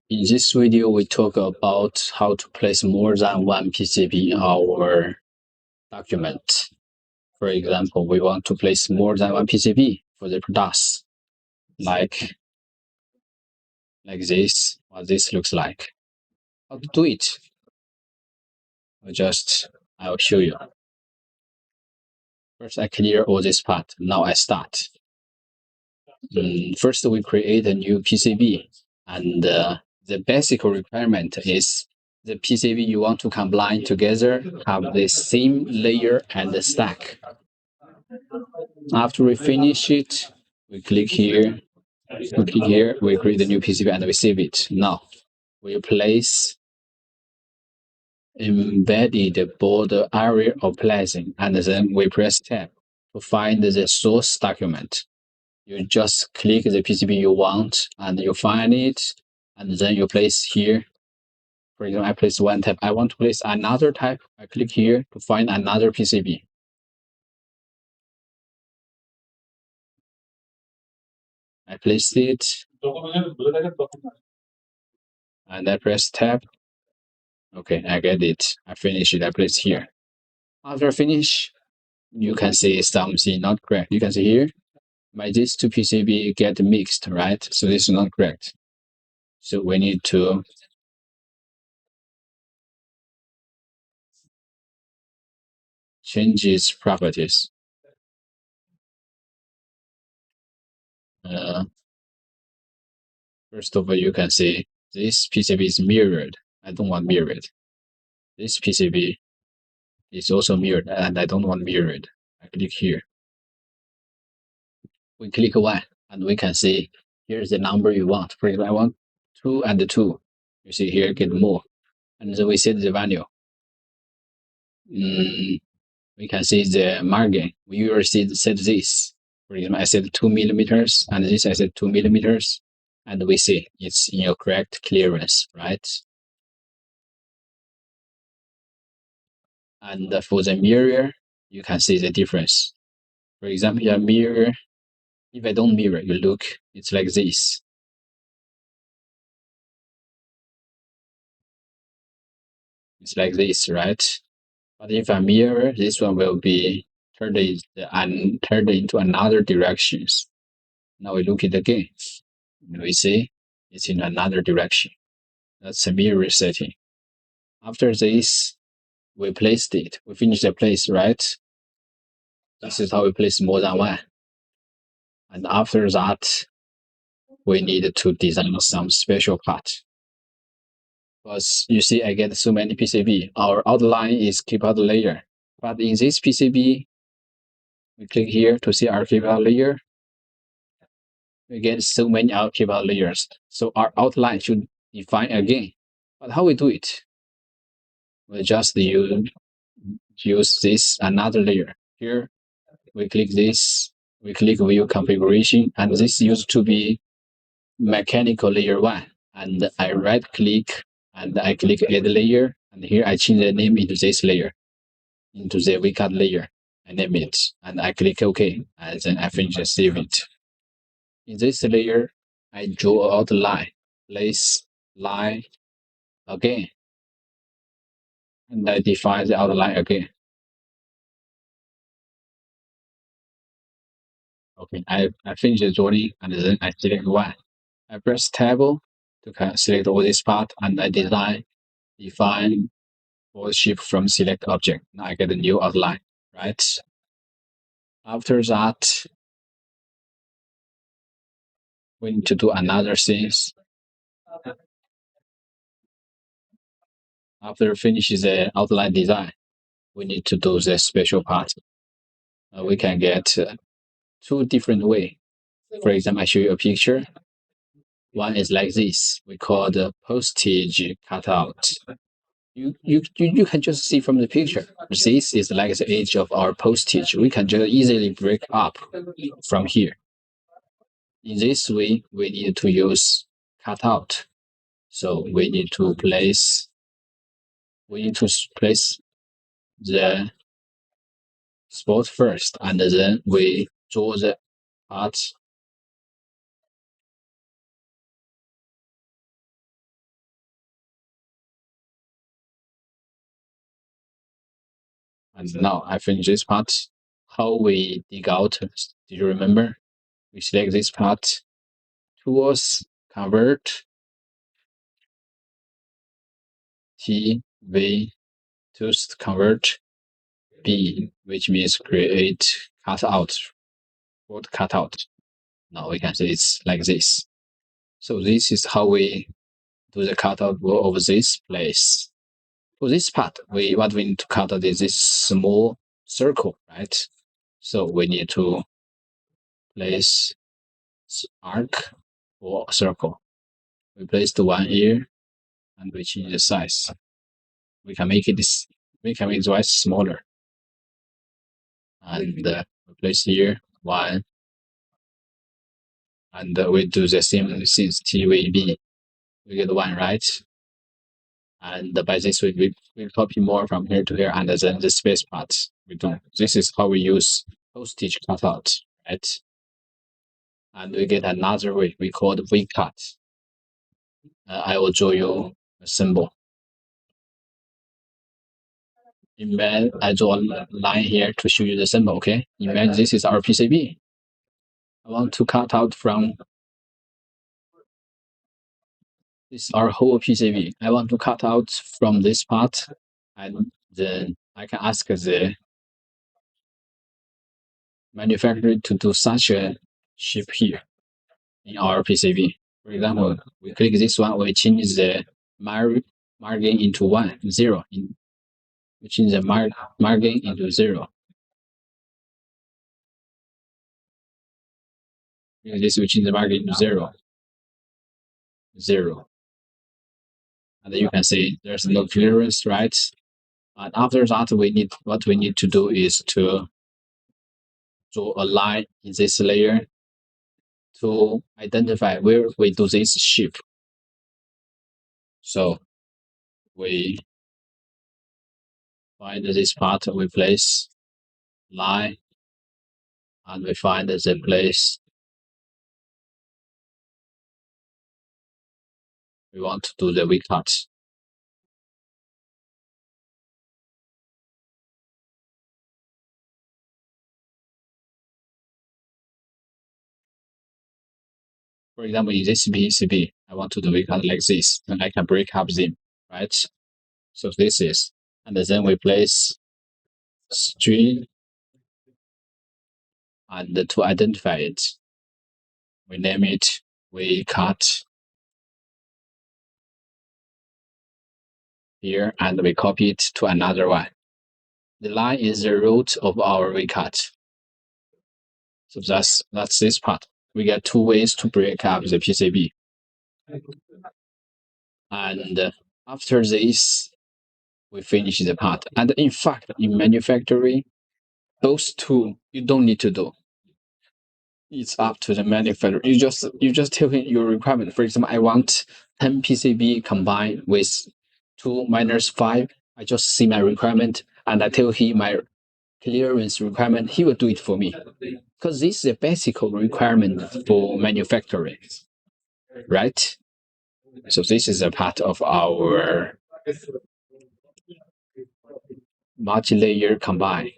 In this video, we talk about how to place more than one PCB in our document. For example, we want to place more than one PCB for the products, like this, what this looks like. How to do it? I'll show you. First, I clear all this part. Now I start. First, we create a new PCB, and the basic requirement is the PCB you want to combine together have the same layer and the stack. After we finish it, we click here, we create a new PCB and we save it. Now, we place embedded border area of placing, and then we press tab to find the source document. You just click the PCB you want and you find it, and then you place here. For example, I place one type. I want to place another type. I click here to find another PCB. I placed it, and I press tab. Okay, I get it. I finish it. I place here. After finish, you can see something not correct. You can see here, these two PCB get mixed, right? So this is not correct. So we need to change its properties. First of all, you can see this PCB is mirrored. I don't want mirrored. This PCB is also mirrored, and I don't want mirrored. I click here. We click 1, and we can see here's the number you want. For example, I want 2 and 2. You see here, get more. And then we set the value. We can see the margin. We usually set this. For example, I set 2 millimeters, and this I set 2 millimeters. And we see it's in your correct clearance, right? And for the mirror, you can see the difference. For example, your mirror, if I don't mirror, you look, it's like this. It's like this, right? But if I mirror, this one will be turned into another directions. Now we look it again. And we see it's in another direction. That's a mirror setting. After this, we placed it. We finish the place, right? This is how we place more than one. And after that, we need to design some special part. Because you see, I get so many PCB. Our outline is keep out layer. But in this PCB, we click here to see our keep out layer. We get so many keep out layers. So our outline should define again. But how we do it? We just use this another layer. Here, we click this, we click view configuration, and this used to be mechanical layer 1. And I right click and I click add layer, and here I change the name into this layer, into the vcut layer. I name it, and I click OK, and then I finish and save it. In this layer, I draw out line, place line again, and I define the outline again. Okay, I finish the drawing, and then I select 1. I press tab to select all this part, and I define all shape from select object. Now I get a new outline, right? After that, we need to do another things. After finish the outline design, we need to do the special part. We can get 2 different way. For example, I show you a picture. One is like this. We call the postage cutout. You can just see from the picture. This is like the edge of our postage. We can just easily break up from here. In this way, we need to use cutout. So we need to place the spot first, and then we draw the part. And now I finish this part. How we dig out? Do you remember? We select this part. Tools, convert, T, V, tools, convert, B, which means create cutout, word cutout. Now we can see it's like this. So this is how we do the cutout of this place. For this part, what we need to cut out is this small circle, right? So we need to place arc or circle. We place the one here and we change the size. We can make it this. We can make it smaller. And we place here one, and we do the same since TVB. We get one, right? And by this we copy more from here to here, and then the space part we do. This is how we use postage cutout, right? And we get another way we call it V cut. I will show you a symbol. Imagine I draw a line here to show you the symbol. Okay, imagine this is our PCB. I want to cut out from this our whole PCB. I want to cut out from this part, and then I can ask the manufacturer to do such a shape here in our PCB. For example, we click this one, we change the margin into 1, 0. We change the margin into 0. This we change the margin into 0, 0. And you can see there's no clearance, right? And after that, what we need to do is to draw a line in this layer to identify where we do this shape. So we find this part, we place line, and we find the place we want to do the V cut. For example, in this PCB, I want to do V cut like this, and I can break up them, right? So this is, and then we place string, and to identify it, we name it V cut here, and we copy it to another one. The line is the root of our V cut. So that's this part. We get two ways to break up the PCB. And after this, we finish the part. And in fact, in manufacturing, those two you don't need to do. It's up to the manufacturer. You just tell him your requirement. For example, I want 10 PCB combined with 2 minus 5. I just see my requirement and I tell him my clearance requirement. He will do it for me. Because this is a basic requirement for manufacturing, right? So this is a part of our multi-layer combine.